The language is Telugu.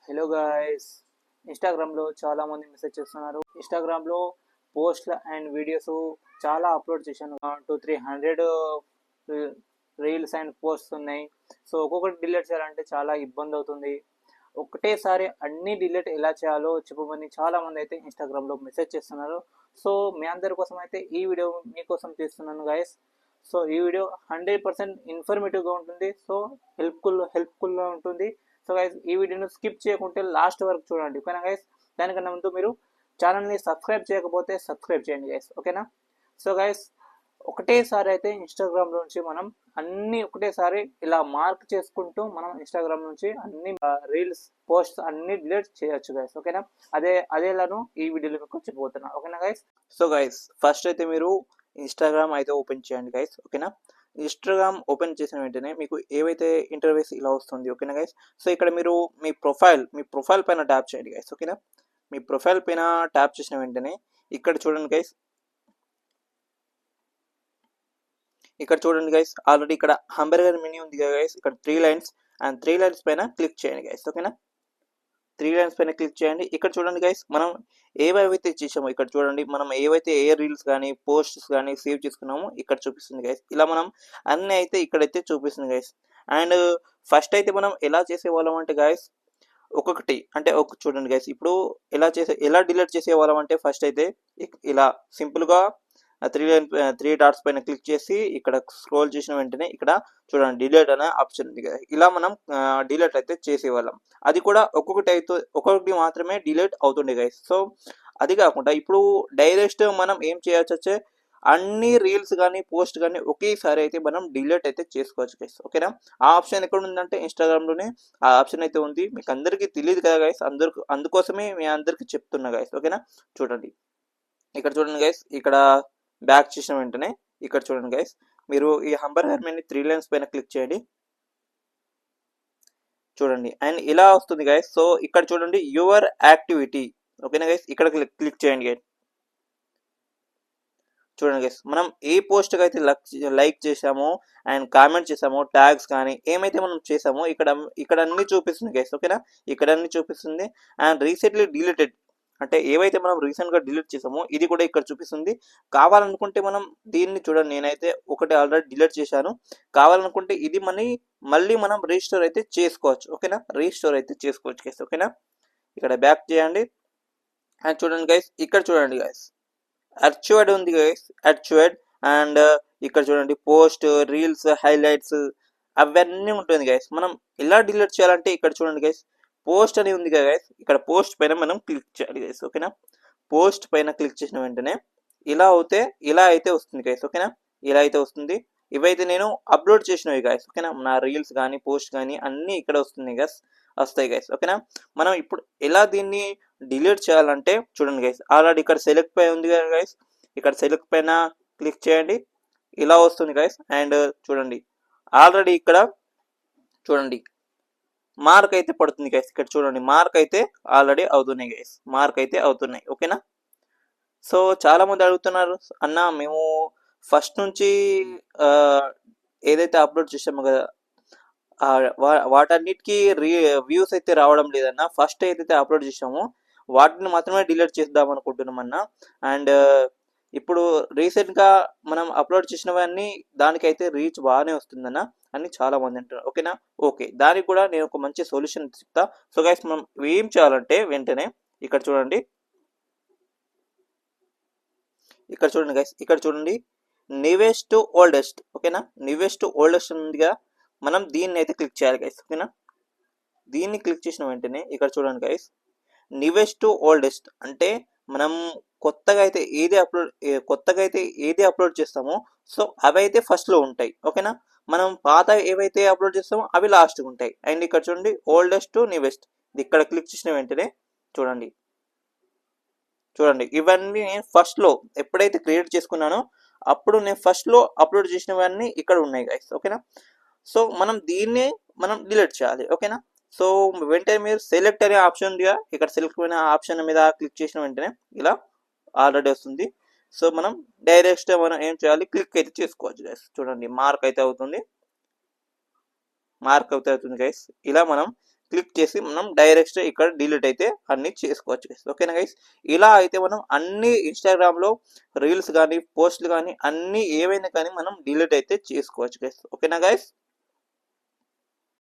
హలో గాయస్, ఇన్స్టాగ్రామ్లో చాలామంది మెసేజ్ చేస్తున్నారు. ఇన్స్టాగ్రామ్లో పోస్ట్లు అండ్ వీడియోస్ చాలా అప్లోడ్ చేశాను. 200-300 రీల్స్ అండ్ పోస్ట్స్ ఉన్నాయి. సో ఒక్కొక్కటి డిలీట్ చేయాలంటే చాలా ఇబ్బంది అవుతుంది. ఒకటేసారి అన్నీ డిలీట్ ఎలా చేయాలో చెప్పమని చాలామంది అయితే ఇన్స్టాగ్రామ్లో మెసేజ్ చేస్తున్నారు. సో మీ అందరి కోసం అయితే ఈ వీడియో మీకోసం తీస్తున్నాను గాయస్. సో ఈ వీడియో 100% ఇన్ఫర్మేటివ్గా ఉంటుంది. సో హెల్ప్ఫుల్గా ఉంటుంది. సో గైస్, ఈ వీడియోను స్కిప్ చేయకుంటే లాస్ట్ వరకు చూడండి, ఓకేనా గైస్. దానికన్నా ముందు మీరు ఛానల్ని సబ్స్క్రైబ్ చేయకపోతే సబ్స్క్రైబ్ చేయండి గైస్, ఓకేనా. సో గైస్, ఒకటేసారి అయితే ఇన్స్టాగ్రామ్ నుంచి మనం అన్ని ఒకటేసారి ఇలా మార్క్ చేసుకుంటూ మనం ఇన్స్టాగ్రామ్ నుంచి అన్ని రీల్స్ పోస్ట్స్ అన్ని డిలీట్ చేయొచ్చు గైస్, ఓకేనా. అదేలాను ఈ వీడియోలో మీకు చెప్పబోతున్నా, ఓకేనా గైస్. సో గైస్, ఫస్ట్ అయితే మీరు ఇన్స్టాగ్రామ్ అయితే ఓపెన్ చేయండి గైస్, ఓకేనా. ఇన్స్టాగ్రామ్ ఓపెన్ చేసిన వెంటనే మీకు ఏవైతే ఇంటర్ఫేస్ ఇలా వస్తుంది, ఓకేనా గైస్. సో ఇక్కడ మీరు మీ ప్రొఫైల్ పైన ట్యాప్ చేయండి గైస్, ఓకేనా. మీ ప్రొఫైల్ పైన ట్యాప్ చేసిన వెంటనే ఇక్కడ చూడండి గైస్, ఆల్రెడీ ఇక్కడ హంబర్గర్ మెనూ ఉంది కదా గైస్. ఇక్కడ 3 లైన్స్ అండ్ 3 లైన్స్ పైన క్లిక్ చేయండి గైస్, ఓకేనా. 3 లైన్స్ పైన క్లిక్ చేయండి. ఇక్కడ చూడండి గైస్, మనం ఏవైతే చేసామో ఇక్కడ చూడండి, మనం ఏవైతే రీల్స్ కానీ పోస్ట్స్ కానీ సేవ్ చేసుకున్నామో ఇక్కడ చూపిస్తుంది గైస్. ఇలా మనం అన్ని అయితే ఇక్కడైతే చూపిస్తుంది గైస్. అండ్ ఫస్ట్ అయితే మనం ఎలా చేసేవాళ్ళం అంటే గైస్, ఒక్కొక్కటి అంటే చూడండి గైస్, ఇప్పుడు ఎలా డిలీట్ చేసేవాళ్ళం అంటే ఫస్ట్ అయితే ఇలా సింపుల్గా 3 డాట్స్ పైన క్లిక్ చేసి ఇక్కడ స్క్రోల్ చేసిన వెంటనే ఇక్కడ చూడండి డిలీట్ అనే ఆప్షన్ ఉంది కదా. ఇలా మనం డిలీట్ అయితే చేసేవాళ్ళం. అది కూడా ఒక్కొక్కటి మాత్రమే డిలీట్ అవుతుండే గైస్. సో అది కాకుండా ఇప్పుడు డైరెక్ట్ మనం ఏం చేయొచ్చు వచ్చే అన్ని రీల్స్ కానీ పోస్ట్ కానీ ఒకేసారి అయితే మనం డిలీట్ అయితే చేసుకోవచ్చు గైస్, ఓకేనా. ఆ ఆప్షన్ ఎక్కడ ఉందంటే ఇన్స్టాగ్రామ్లోనే ఆ ఆప్షన్ అయితే ఉంది. మీకు అందరికీ తెలియదు కదా గైస్, అందుకోసమే మీ అందరికీ చెప్తున్నా గైస్, ఓకేనా. చూడండి ఇక్కడ చూడండి గైస్, ఇక్కడ బ్యాక్ చేసిన వెంటనే ఇక్కడ చూడండి గైస్, మీరు ఈ హంబర్గర్ మెనూ 3 లైన్స్ పైన క్లిక్ చేయండి. చూడండి అండ్ ఇలా వస్తుంది గైస్. సో ఇక్కడ చూడండి యువర్ యాక్టివిటీ, ఓకేనా గైస్. ఇక్కడ క్లిక్ చేయండి గైస్. చూడండి గైస్, మనం ఏ పోస్ట్కి అయితే లైక్ చేసామో అండ్ కామెంట్ చేసామో ట్యాగ్స్ కానీ ఏమైతే మనం చేసామో ఇక్కడ అన్ని చూపిస్తుంది గైస్, ఓకేనా. ఇక్కడ అన్ని చూపిస్తుంది. అండ్ రీసెంట్లీ డిలీటెడ్ అంటే ఏవైతే మనం రీసెంట్గా డిలీట్ చేసామో ఇది కూడా ఇక్కడ చూపిస్తుంది. కావాలనుకుంటే మనం దీన్ని చూడండి, నేనైతే ఒకటి ఆల్రెడీ డిలీట్ చేశాను. కావాలనుకుంటే ఇది మళ్ళీ మనం రీస్టోర్ అయితే చేసుకోవచ్చు, ఓకేనా. రీస్టోర్ అయితే చేసుకోవచ్చు గైస్, ఓకేనా. ఇక్కడ బ్యాక్ చేయండి అండ్ చూడండి గైస్, ఇక్కడ చూడండి గైస్ అర్చువర్డ్ ఉంది గైస్, అర్చువర్డ్. అండ్ ఇక్కడ చూడండి పోస్ట్ రీల్స్ హైలైట్స్ అవన్నీ ఉంటుంది గైస్. మనం ఎలా డిలీట్ చేయాలంటే ఇక్కడ చూడండి గైస్, పోస్ట్ అని ఉంది కదా గైస్. ఇక్కడ పోస్ట్ పైన మనం క్లిక్ చేయాలి గైస్, ఓకేనా. పోస్ట్ పైన క్లిక్ చేసిన వెంటనే ఇలా అయితే వస్తుంది గైస్, ఓకేనా. ఇలా అయితే వస్తుంది. ఇవైతే నేను అప్లోడ్ చేసినవి గైస్, ఓకేనా. నా రీల్స్ కానీ పోస్ట్ కానీ అన్నీ ఇక్కడ వస్తాయి గైస్, ఓకేనా. మనం ఇప్పుడు ఎలా దీన్ని డిలీట్ చేయాలంటే చూడండి గైస్, ఆల్రెడీ ఇక్కడ సెలెక్ట్ పై ఉంది కదా గైస్. ఇక్కడ సెలెక్ట్ పైన క్లిక్ చేయండి, ఇలా వస్తుంది గైస్. అండ్ చూడండి ఆల్రెడీ ఇక్కడ చూడండి మార్క్ అయితే పడుతుంది గైస్. ఇక్కడ చూడండి మార్క్ అయితే ఆల్రెడీ అవుతున్నాయి గైస్, మార్క్ అయితే అవుతున్నాయి, ఓకేనా. సో చాలా మంది అడుగుతున్నారు, అన్న మేము ఫస్ట్ నుంచి ఏదైతే అప్లోడ్ చేసామో కదా వాటన్నిటికీ వ్యూస్ అయితే రావడం లేదన్న. ఫస్ట్ ఏదైతే అప్లోడ్ చేసామో వాటిని మాత్రమే డిలీట్ చేద్దాం అనుకుంటున్నాం అన్న. అండ్ ఇప్పుడు రీసెంట్గా మనం అప్లోడ్ చేసినవన్నీ దానికైతే రీచ్ బాగానే వస్తుందన్న అని చాలా మంది అంటారు, ఓకేనా. ఓకే, దానికి కూడా నేను ఒక మంచి సొల్యూషన్ చెప్తా. సో గైస్, మనం ఏం చేయాలంటే వెంటనే ఇక్కడ చూడండి గైస్, ఇక్కడ చూడండి నివెస్ట్ టు ఓల్డెస్ట్, ఓకేనా. నివెస్ట్ టు ఓల్డెస్ట్ ఉందిగా, మనం దీన్ని అయితే క్లిక్ చేయాలి గైస్, ఓకేనా. దీన్ని క్లిక్ చేసిన వెంటనే ఇక్కడ చూడండి గైస్, నివెస్ట్ టు ఓల్డెస్ట్ అంటే మనం కొత్తగా అయితే ఏది అప్లోడ్ చేస్తామో సో అవి అయితే ఫస్ట్లో ఉంటాయి, ఓకేనా. మనం పాత ఏవైతే అప్లోడ్ చేస్తామో అవి లాస్ట్గా ఉంటాయి. అండ్ ఇక్కడ చూడండి ఓల్డెస్ట్ టు నివెస్ట్, ఇక్కడ క్లిక్ చేసిన వెంటనే చూడండి ఇవన్నీ నేను ఫస్ట్లో ఎప్పుడైతే క్రియేట్ చేసుకున్నానో అప్పుడు నేను ఫస్ట్లో అప్లోడ్ చేసినవన్నీ ఇక్కడ ఉన్నాయి గైస్, ఓకేనా. సో మనం దీన్ని డిలీట్ చేయాలి, ఓకేనా. సో వెంటనే మీరు సెలెక్ట్ అనే ఆప్షన్ ఉందిగా, ఇక్కడ సెలెక్ట్ అయిన ఆప్షన్ మీద క్లిక్ చేసిన వెంటనే ఇలా ఆల్రెడీ వస్తుంది. సో మనం డైరెక్ట్ మనం ఏం చేయాలి, క్లిక్ అయితే చేసుకోవచ్చు గైస్. చూడండి మార్క్ అయితే అవుతుంది గైస్. ఇలా మనం క్లిక్ చేసి మనం డైరెక్ట్ ఇక్కడ డిలీట్ అయితే అన్ని చేసుకోవచ్చు గైస్. ఓకేనా గైస్, ఇలా అయితే మనం అన్ని ఇన్స్టాగ్రామ్లో రీల్స్ కానీ పోస్టులు కానీ అన్ని ఏవైనా కానీ మనం డిలీట్ అయితే చేసుకోవచ్చు గైస్. ఓకేనా గైస్.